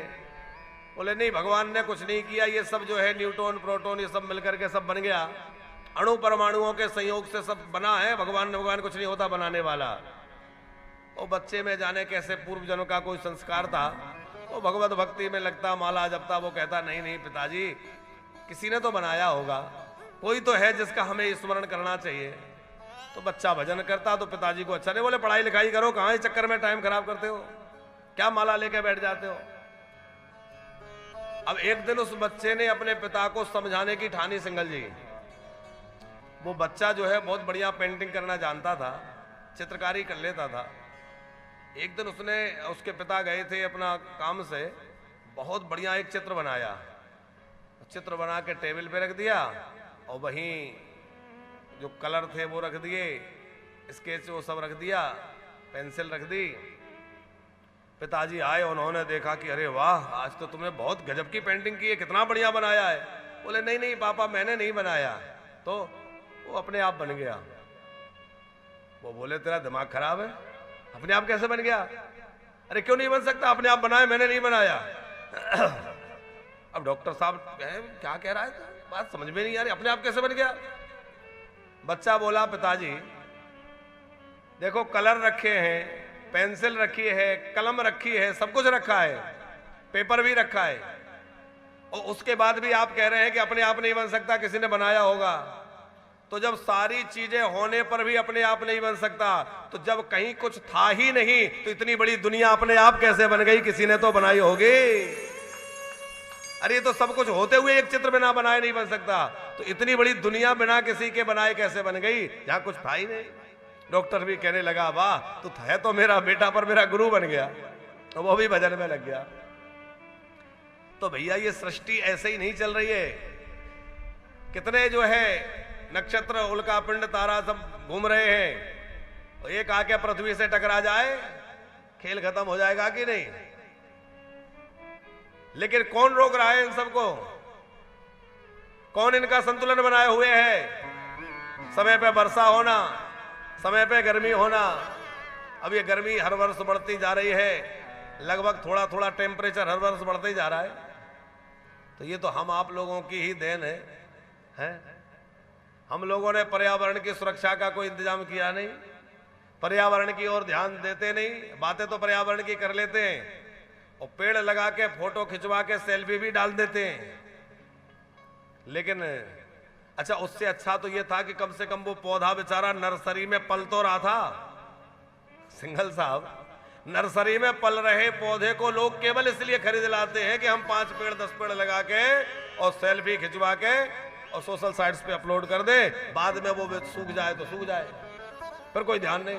बोले नहीं भगवान ने कुछ नहीं किया, ये सब जो है न्यूट्रॉन प्रोटॉन ये सब मिलकर के सब बन गया, अणु परमाणुओं के संयोग से सब बना है, भगवान कुछ नहीं होता बनाने वाला। वो बच्चे में जाने कैसे पूर्व जन्म का कोई संस्कार था, वो भगवत भक्ति में लगता, माला जपता, वो कहता नहीं नहीं पिताजी किसी ने तो बनाया होगा, कोई तो है जिसका हमें स्मरण करना चाहिए। तो बच्चा भजन करता तो पिताजी को अच्छा नहीं, बोले पढ़ाई लिखाई करो, कहां इस चक्कर में टाइम खराब करते हो, क्या माला लेके बैठ जाते हो। अब एक दिन उस बच्चे ने अपने पिता को समझाने की ठानी सिंघल जी। वो बच्चा जो है बहुत बढ़िया पेंटिंग करना जानता था, चित्रकारी कर लेता था। एक दिन उसके पिता गए थे अपना काम से, बहुत बढ़िया एक चित्र बनाया, चित्र बना के टेबल पे रख दिया और वहीं जो कलर थे वो रख दिए, स्केच वो सब रख दिया, पेंसिल रख दी। पिताजी आए, उन्होंने देखा कि अरे वाह, आज तो तुमने बहुत गजब की पेंटिंग की है, कितना बढ़िया बनाया है। बोले नहीं नहीं पापा, मैंने नहीं बनाया। तो वो अपने आप बन गया। वो बोले तेरा दिमाग खराब है, अपने आप कैसे बन गया? अरे क्यों नहीं बन सकता, अपने आप बनाया, मैंने नहीं बनाया। अब डॉक्टर साहब क्या कह रहा है, बात समझ में नहीं आ रही, अपने आप कैसे बन गया? बच्चा बोला पिताजी देखो कलर रखे हैं, पेंसिल रखी है, कलम रखी है, सब कुछ रखा है, पेपर भी रखा है, और उसके बाद भी आप कह रहे हैं कि अपने आप नहीं बन सकता, किसी ने बनाया होगा। तो जब सारी चीजें होने पर भी अपने आप नहीं बन सकता, तो जब कहीं कुछ था ही नहीं तो इतनी बड़ी दुनिया अपने आप कैसे बन गई? किसी ने तो बनाई होगी। अरे ये तो सब कुछ होते हुए एक चित्र बिना बनाए नहीं बन सकता, तो इतनी बड़ी दुनिया बिना किसी के बनाए कैसे बन गई, जहां कुछ था ही नहीं। डॉक्टर भी कहने लगा वाह, तो है तो मेरा बेटा, पर मेरा गुरु बन गया, तो वो भी भजन में लग गया। तो भैया ये सृष्टि ऐसे ही नहीं चल रही है। कितने जो है नक्षत्र, उल्का पिंड, तारा सब घूम रहे हैं, और एक आके पृथ्वी से टकरा जाए, खेल खत्म हो जाएगा कि नहीं? लेकिन कौन रोक रहा है इन सबको? कौन इनका संतुलन बनाए हुए है? समय पे वर्षा होना, समय पे गर्मी होना। अब ये गर्मी हर वर्ष बढ़ती जा रही है, लगभग थोड़ा थोड़ा टेम्परेचर हर वर्ष बढ़ते ही जा रहा है। तो ये तो हम आप लोगों की ही देन है? हम लोगों ने पर्यावरण की सुरक्षा का कोई इंतजाम किया नहीं, पर्यावरण की ओर ध्यान देते नहीं। बातें तो पर्यावरण की कर लेते हैं, और पेड़ लगा के फोटो खिंचवा के सेल्फी भी डाल देते हैं। लेकिन अच्छा, उससे अच्छा तो यह था कि कम से कम वो पौधा बेचारा नर्सरी में पल तो रहा था। सिंघल साहब, नर्सरी में पल रहे पौधे को लोग केवल इसलिए खरीद लाते हैं कि हम 5 पेड़ 10 पेड़ लगा के और सेल्फी खिंचवा के और सोशल साइट्स पे अपलोड कर दे, बाद में वो सूख जाए तो सूख जाए, फिर कोई ध्यान नहीं।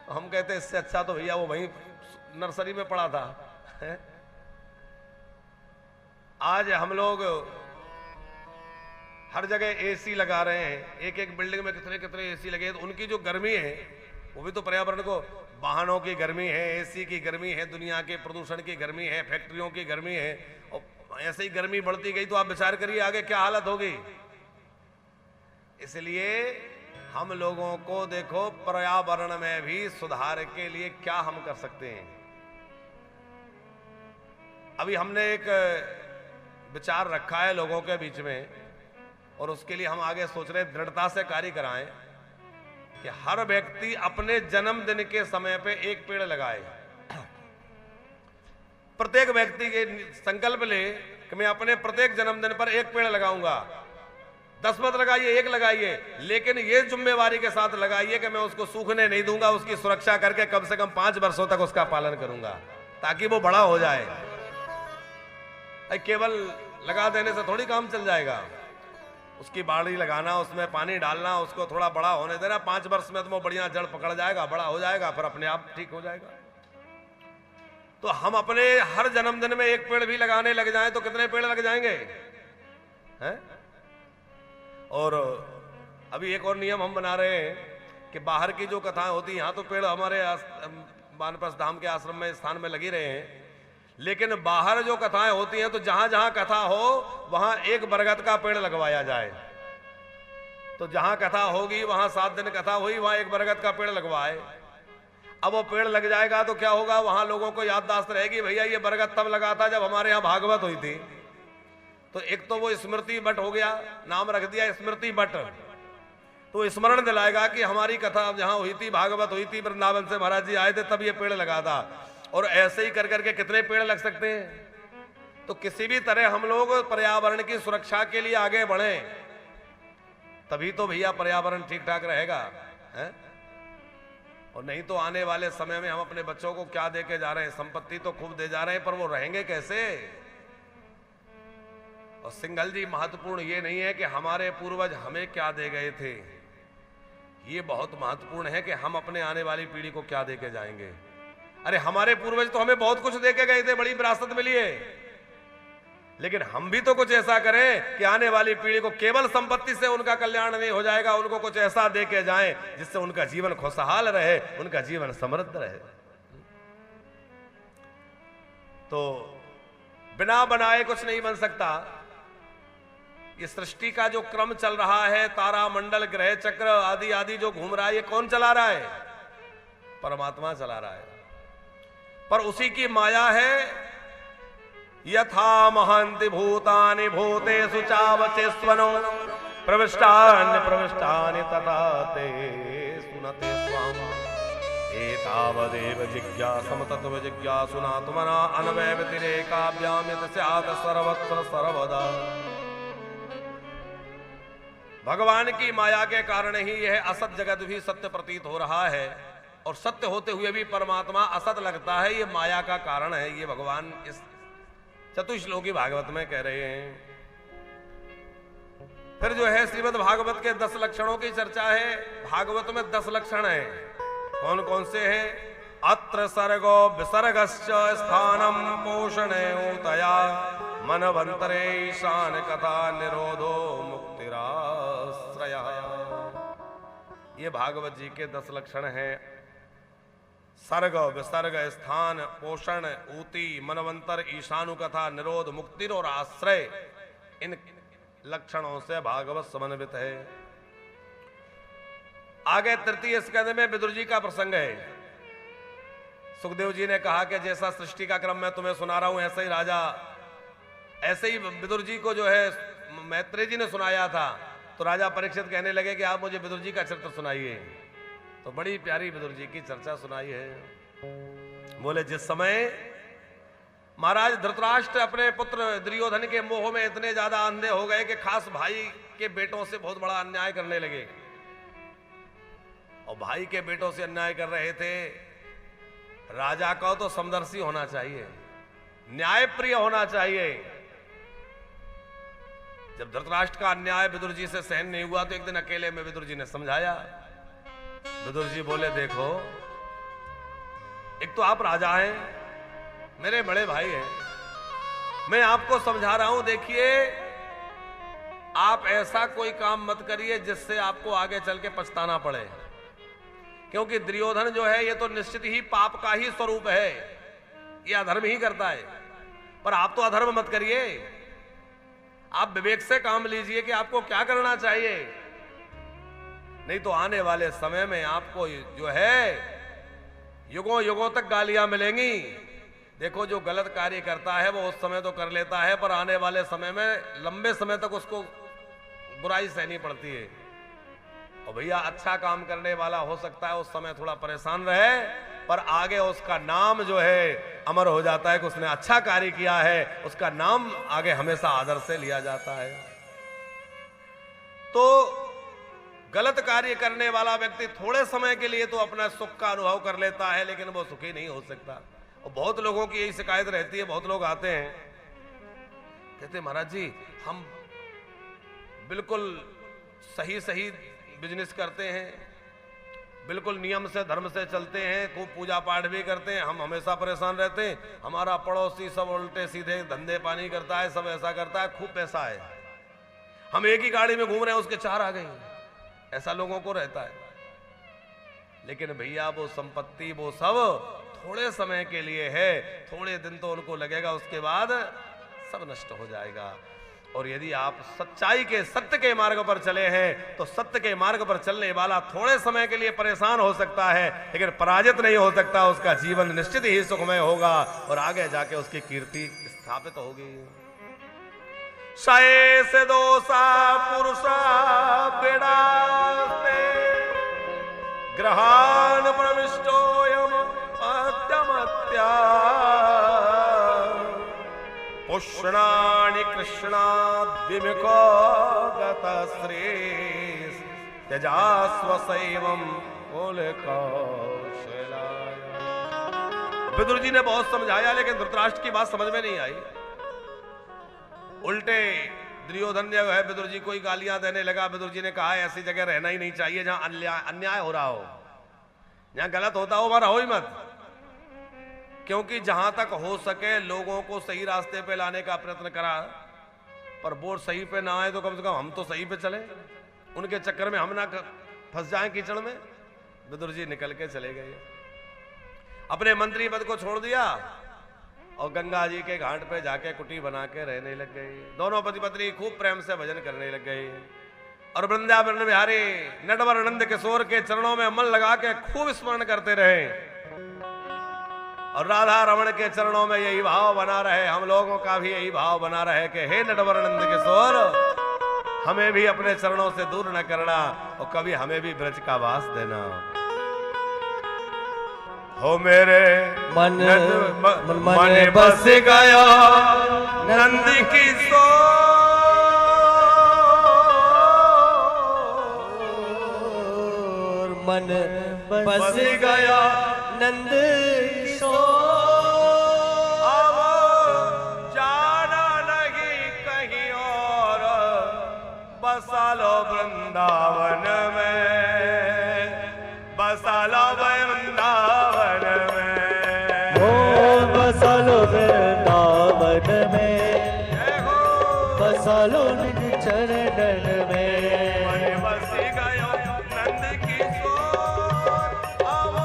हम कहते इससे अच्छा तो भैया वो वहीं नर्सरी में पड़ा था। आज हम लोग हर जगह एसी लगा रहे हैं, एक एक बिल्डिंग में कितने कितने एसी लगे, तो उनकी जो गर्मी है वो भी तो पर्यावरण को, वाहनों की गर्मी है, एसी की गर्मी है, दुनिया के प्रदूषण की गर्मी है, फैक्ट्रियों की गर्मी है, और ऐसे ही गर्मी बढ़ती गई तो आप विचार करिए आगे क्या हालत होगी। इसलिए हम लोगों को देखो पर्यावरण में भी सुधार के लिए क्या हम कर सकते हैं। अभी हमने एक विचार रखा है लोगों के बीच में, और उसके लिए हम आगे सोच रहे हैं दृढ़ता से कार्य कराएं कि हर व्यक्ति अपने जन्मदिन के समय पे एक पेड़ लगाए। प्रत्येक व्यक्ति के संकल्प ले कि मैं अपने प्रत्येक जन्मदिन पर एक पेड़ लगाऊंगा। 10 मत लगाइए, 1 लगाइए, लेकिन ये जिम्मेवारी के साथ लगाइए कि मैं उसको सूखने नहीं दूंगा, उसकी सुरक्षा करके कम से कम 5 वर्षों तक उसका पालन करूंगा, ताकि वो बड़ा हो जाए। केवल लगा देने से थोड़ी काम चल जाएगा, उसकी बाड़ी लगाना, उसमें पानी डालना, उसको थोड़ा बड़ा होने देना। 5 वर्ष में तो वो बढ़िया जड़ पकड़ जाएगा, बड़ा हो जाएगा, फिर अपने आप ठीक हो जाएगा। तो हम अपने हर जन्मदिन में एक पेड़ भी लगाने लग जाएं तो कितने पेड़ लग जाएंगे हैं? और अभी एक और नियम हम बना रहे हैं कि बाहर की जो कथाएं होती हैं, यहाँ तो पेड़ हमारे वानप्रस्थ धाम के आश्रम में स्थान में लगी रहे हैं, लेकिन बाहर जो कथाएं होती हैं तो जहां जहां कथा हो वहां एक बरगद का पेड़ लगवाया जाए। तो जहां कथा होगी वहां 7 दिन कथा हुई, वहां एक बरगद का पेड़ लगवाए। अब वो पेड़ लग जाएगा तो क्या होगा, वहां लोगों को याददाश्त रहेगी भैया ये बरगद तब लगा था जब हमारे यहाँ भागवत हुई थी। तो एक तो वो स्मृति बट हो गया, नाम रख दिया स्मृति बट, तो स्मरण दिलाएगा कि हमारी कथा जहां हुई थी, भागवत हुई थी, वृंदावन से महाराज जी आए थे तब ये पेड़ लगा था। और ऐसे ही कर करके कितने पेड़ लग सकते हैं। तो किसी भी तरह हम लोग पर्यावरण की सुरक्षा के लिए आगे बढ़ें। तभी तो भैया पर्यावरण ठीक ठाक रहेगा, है? और नहीं तो आने वाले समय में हम अपने बच्चों को क्या दे के जा रहे हैं? संपत्ति तो खूब दे जा रहे हैं, पर वो रहेंगे कैसे? और सिंघल जी, महत्वपूर्ण ये नहीं है कि हमारे पूर्वज हमें क्या दे गए थे, ये बहुत महत्वपूर्ण है कि हम अपने आने वाली पीढ़ी को क्या दे के जाएंगे। अरे हमारे पूर्वज तो हमें बहुत कुछ दे के गए थे, बड़ी विरासत मिली है, लेकिन हम भी तो कुछ ऐसा करें कि आने वाली पीढ़ी को केवल संपत्ति से उनका कल्याण नहीं हो जाएगा, उनको कुछ ऐसा दे के जाएं जिससे उनका जीवन खुशहाल रहे, उनका जीवन समृद्ध रहे। तो बिना बनाए कुछ नहीं बन सकता। ये सृष्टि का जो क्रम चल रहा है, तारा मंडल ग्रह चक्र आदि आदि जो घूम रहा है, ये कौन चला रहा है? परमात्मा चला रहा है। पर उसी की माया है। यथा महन्ति भूतानि भूतेषु चावचेस्वनो प्रविष्टानि प्रविष्टानि तथा ते सुनते स्वाम एतावदेव जिज्ञासम तत्व जिज्ञासुनात्मना अनवय व्यतिरेकाभ्याम यत् स्यात् सर्वत्र सर्वदा। भगवान की माया के कारण ही यह असत जगत भी सत्य प्रतीत हो रहा है, और सत्य होते हुए भी परमात्मा असत लगता है। ये माया का कारण है। ये भगवान इस चतुश्लोकी भागवत में कह रहे हैं। फिर जो है श्रीमद् भागवत के 10 लक्षणों की चर्चा है। भागवत में 10 लक्षण हैं। कौन कौन से हैं? अत्र सर्गो विसर्गश्च स्थानम पोषणे ऊतया मनवंतरे ईशान कथा निरोधो मुक्तिराश्रय। ये भागवत जी के 10 लक्षण हैं। सर्ग, विसर्ग, स्थान, पोषण, ऊती, मनवंतर, ईशानु कथा, निरोध, मुक्ति और आश्रय, इन लक्षणों से भागवत समन्वित है। आगे तृतीय स्कंद में विदुर जी का प्रसंग है। सुखदेव जी ने कहा कि जैसा सृष्टि का क्रम मैं तुम्हें सुना रहा हूं, ऐसे ही राजा, ऐसे ही विदुर जी को जो है मैत्रेय जी ने सुनाया था। तो राजा परीक्षित कहने लगे कि आप मुझे विदुर जी का चरित्र सुनाइए। तो बड़ी प्यारी विदुर जी की चर्चा सुनाई है। बोले जिस समय महाराज धृतराष्ट्र अपने पुत्र दुर्योधन के मोह में इतने ज्यादा अंधे हो गए कि खास भाई के बेटों से बहुत बड़ा अन्याय करने लगे, और भाई के बेटों से अन्याय कर रहे थे। राजा को तो समदर्शी होना चाहिए, न्यायप्रिय होना चाहिए। जब धृतराष्ट्र का अन्याय विदुर जी से सहन नहीं हुआ, तो एक दिन अकेले में विदुर जी ने समझाया। विदुर जी बोले देखो, एक तो आप राजा हैं, मेरे बड़े भाई हैं, मैं आपको समझा रहा हूं, देखिए आप ऐसा कोई काम मत करिए जिससे आपको आगे चल के पछताना पड़े। क्योंकि दुर्योधन जो है ये तो निश्चित ही पाप का ही स्वरूप है, ये अधर्म ही करता है। पर आप तो अधर्म मत करिए, आप विवेक से काम लीजिए कि आपको क्या करना चाहिए। नहीं तो आने वाले समय में आपको जो है युगों युगों तक गालियां मिलेंगी। देखो जो गलत कार्य करता है वो उस समय तो कर लेता है, पर आने वाले समय में लंबे समय तक उसको बुराई सहनी पड़ती है। और भैया अच्छा काम करने वाला हो सकता है उस समय थोड़ा परेशान रहे, पर आगे उसका नाम जो है अमर हो जाता है कि उसने अच्छा कार्य किया है, उसका नाम आगे हमेशा आदर से लिया जाता है। तो गलत कार्य करने वाला व्यक्ति थोड़े समय के लिए तो अपना सुख का अनुभव कर लेता है, लेकिन वो सुखी नहीं हो सकता। और बहुत लोगों की यही शिकायत रहती है। बहुत लोग आते हैं, कहते महाराज जी हम बिल्कुल सही सही बिजनेस करते हैं, बिल्कुल नियम से धर्म से चलते हैं, खूब पूजा पाठ भी करते हैं, हम हमेशा परेशान रहते हैं, हमारा पड़ोसी सब उल्टे सीधे धंधे पानी करता है, सब ऐसा करता है, खूब पैसा है, हम एक ही गाड़ी में घूम रहे हैं उसके 4 आ गई। ऐसा लोगों को रहता है। लेकिन भैया वो संपत्ति वो सब थोड़े समय के लिए है, थोड़े दिन तो उनको लगेगा, उसके बाद सब नष्ट हो जाएगा। और यदि आप सच्चाई के सत्य के मार्ग पर चले हैं तो सत्य के मार्ग पर चलने वाला थोड़े समय के लिए परेशान हो सकता है, लेकिन पराजित नहीं हो सकता। उसका जीवन निश्चित ही सुखमय होगा और आगे जाके उसकी कीर्ति स्थापित होगी। शेष दोषा पुरुषा विडास्ते ग्रहान प्रविष्टोयम अत्यमत्या पुष्णानि कृष्णाद्विमुखो गतश्री त्यजास्व शैवम बोले कौशलाय। विदुर जी ने बहुत समझाया लेकिन धृतराष्ट्र की बात समझ में नहीं आई। उल्टे दुर्योधन जो है विदुर जी को ही गालियां देने लगा। विदुर जी ने कहा ऐसी जगह रहना ही नहीं चाहिए जहां अन्याय हो रहा हो, जहां गलत होता हो वहां रहो ही मत। क्योंकि जहां तक हो सके लोगों को सही रास्ते पे लाने का प्रयत्न करा, पर वो सही पे ना आए तो कम से कम हम तो सही पे चले, उनके चक्कर में हम ना फंस जाएं कीचड़ में। विदुर जी निकल के चले गए, अपने मंत्री पद को छोड़ दिया और गंगा जी के घाट पे जाके कुटी बना के रहने लग गई। दोनों पति पत्नी खूब प्रेम से भजन करने लग गए और वृंदावन बिहारी नटवर नंद किशोर के चरणों में मन लगा के खूब स्मरण करते रहे और राधा रमण के चरणों में यही भाव बना रहे। हम लोगों का भी यही भाव बना रहे कि हे नटवर नंद किशोर, हमें भी अपने चरणों से दूर न करना और कभी हमें भी ब्रज का वास देना। हो मेरे मन बस गया नंद किशोर, मन बस गया नंद किशोर। अब जाना नहीं कहीं और, बसा लो वृंदावन में, बसा लो वृंदावन में, ओ बसा लो वृंदावन में, बसा लो निज चरणन में। मन बस गयो नंद किशोर, अब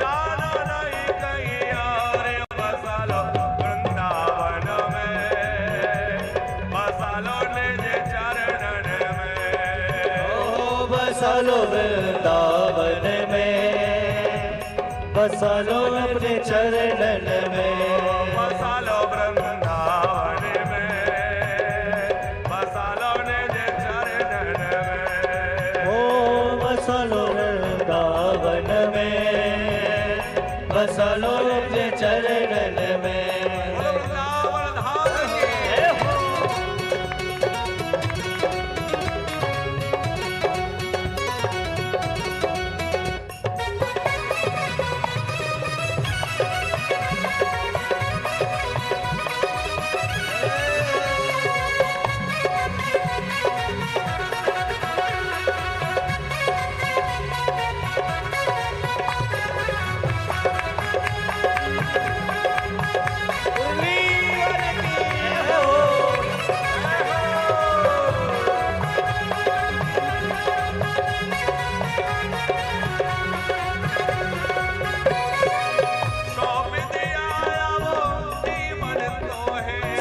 जाना नहीं कहीं और, बसा लो वृंदावन में, बसा लो निज चरणन में। ओ बसा लो वृंदावन में, बसा लो अपने चरणन में, बसा लो वृंदावन में, बसा लो निज चरणन में। ओ बसा लो वृंदावन में, बसा लो अपने चरणन में। बोलो वृंदावन धाम की।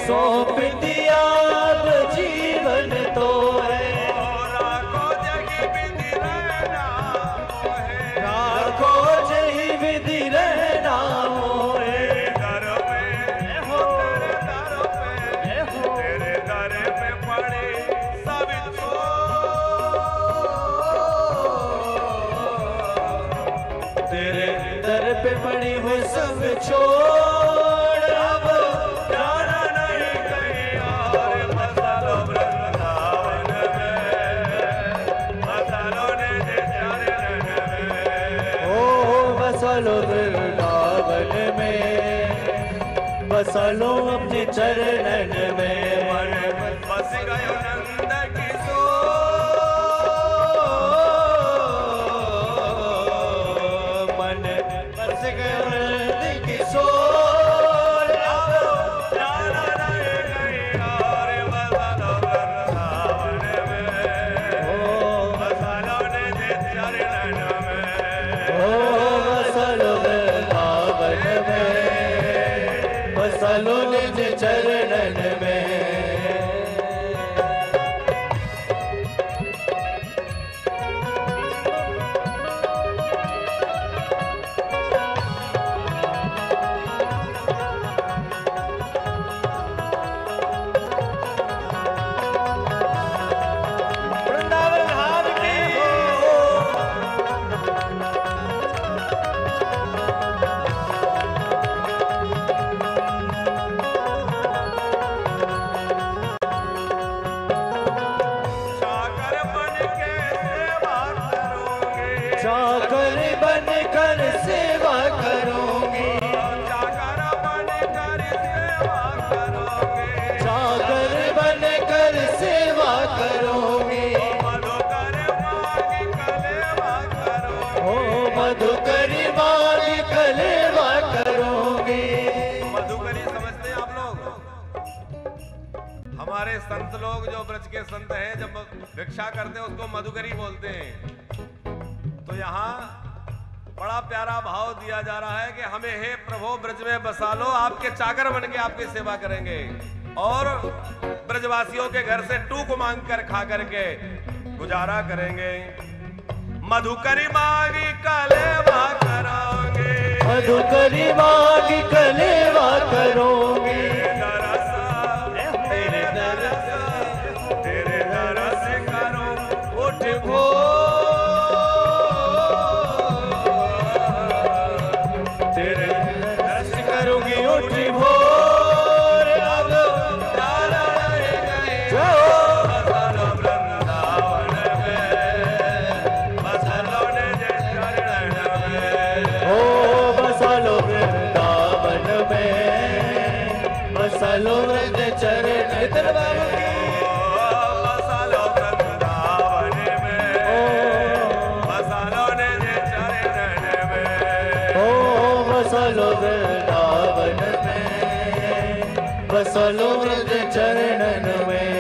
सौंप दिया अब जीवन तो है, राखो जही विधि रहना मोहे, राखो जही विधि रहना मोहे। दर पे हो तेरे दर पे हो, तेरे दर पे पड़े सब तेरे दर पे पड़ी हुई सब छोड़, अब जाना नहीं कहीं और, बसा लो वृंदावन में, बसा लो निज चरणन में। ओ बसा लो वृंदावन में, बसा लो अपने चरणन में। मन बस गयो नंद किशोर, मन बस गयो नंद किशोर, अब जाना नहीं कहीं और, बसा लो वृंदावन में, बसा लो निज चरणन में। ओ बसा लो वृंदावन में, बसा लो निज चरणन में। वृंदावन धाम की चाकर बन कर सेवा करोगे, चाकर बन कर सेवा करोगे, चाकर बन कर सेवा करोगे, मधुकर मांगी कलेवा करोगे, ओ मधुकरी मांगी कलेवा करोगे। मधुकरी समझते हैं आप लोग? हमारे संत लोग जो ब्रज के संत हैं जब भिक्षा करते हैं उसको मधुकरी बोलते हैं। तो यहाँ बड़ा प्यारा भाव दिया जा रहा है कि हमें हे प्रभु ब्रज में बसा लो, आपके चाकर बन के आपकी सेवा करेंगे और ब्रजवासियों के घर से टूक मांग कर खा करके गुजारा करेंगे। मधुकरी मांगी कलेवा करोगे, मधुकरी मांगी कलेवा करोगे, तेरे दरस करो उठ भो, तेरे दर्श करोगी उठ भोर। अब जाना रह गए जो बसलो वृंदावन में, बसलो निज चरण में, ओ बसलो वृंदावन में, बसलो वृंद चरण इधर बाबू की। बसलो वृंदावन में, बसलो निज चरण में, ओ बसलो वृंदावन में, बसलो वृंद चरणन में।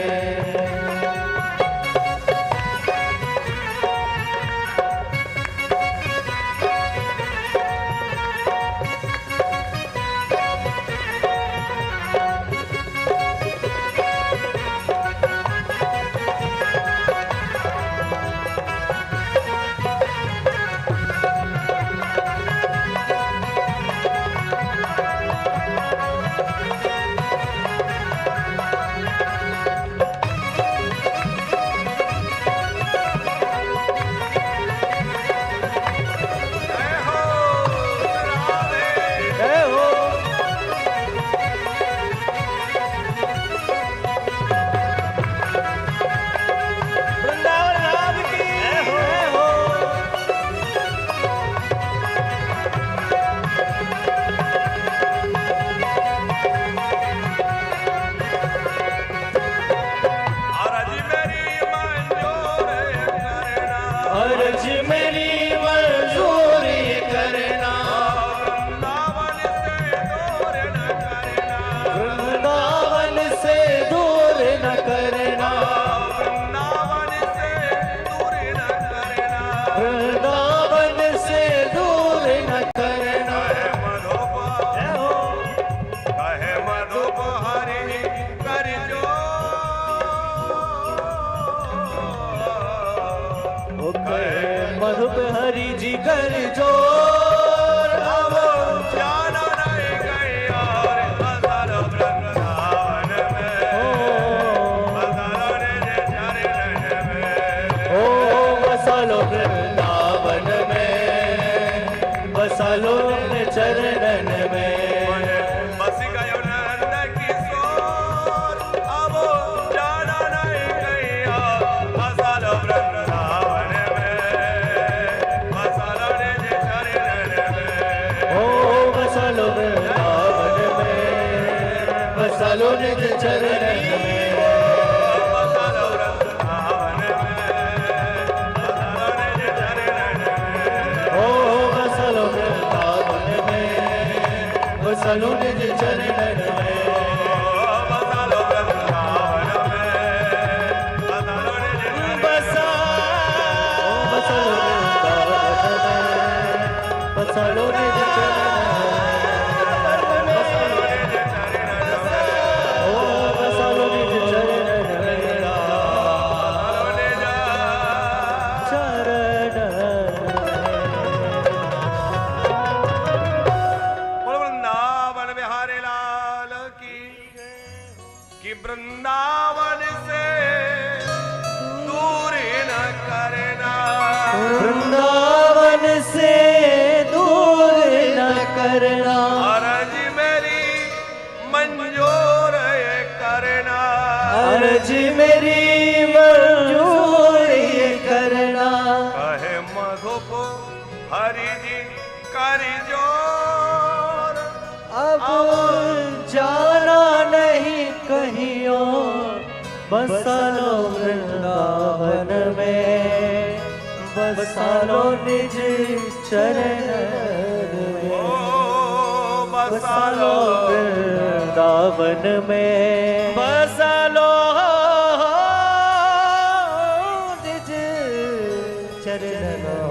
जय हो राधे। जय हो वृंदावन राज की जय हो। अरज मेरी मंजूर करना, अर्ज मेरी मंजूरी करना, वृंदावन से दूर न करना, वृंदावन से दूर न करना, वृंदावन से दूर न करना। वृंदावन से दूर न करना। जय हो कहे मधुप हरि कर जो, मधुप हरि जी कर जोर। अब जाना नहीं गई और बसलो वृंदावन में, बसलो निज चरण में, ओ बसलो वृंदावन में, बसलो चरणन में। बस गयो नंद किशोर, अब जाना नहीं गई और बसलो वृंदावन में, बसलो निज चरण में, ओ बसलो वृंदावन में, बसलो निज चरणन में। बसलो वृंदावन में, बसलो निज चरण में, ओ बसलो वृंदावन में, बसलो निज चरणन में। बसलो वृंदावन में, बसलो निज चरण में। बसा बसलो वृंदावन में, बसलो निज चरणन में। ओ बसलो निज चरणन में। चरणन बोलो वृंदावन बिहारी लाल की, कि वृंदावन से दूर न करना, वृंदावन से दूर न करना। अरज मेरी मंजूर करना, अर्ज मेरी मंजूर ये करना। कहे मधुप हरि जी कर जोर। अब जाना नहीं कहीं और, बसा लो वृंदावन में, बसा लो निज चरण में, बसा लो वृंदावन में, बसा लो निज चरण में।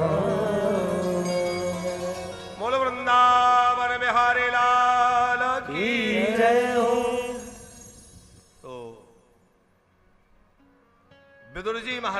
बोलो वृंदावन बिहारी लाल की जय हो। तो विदुर जी महाराज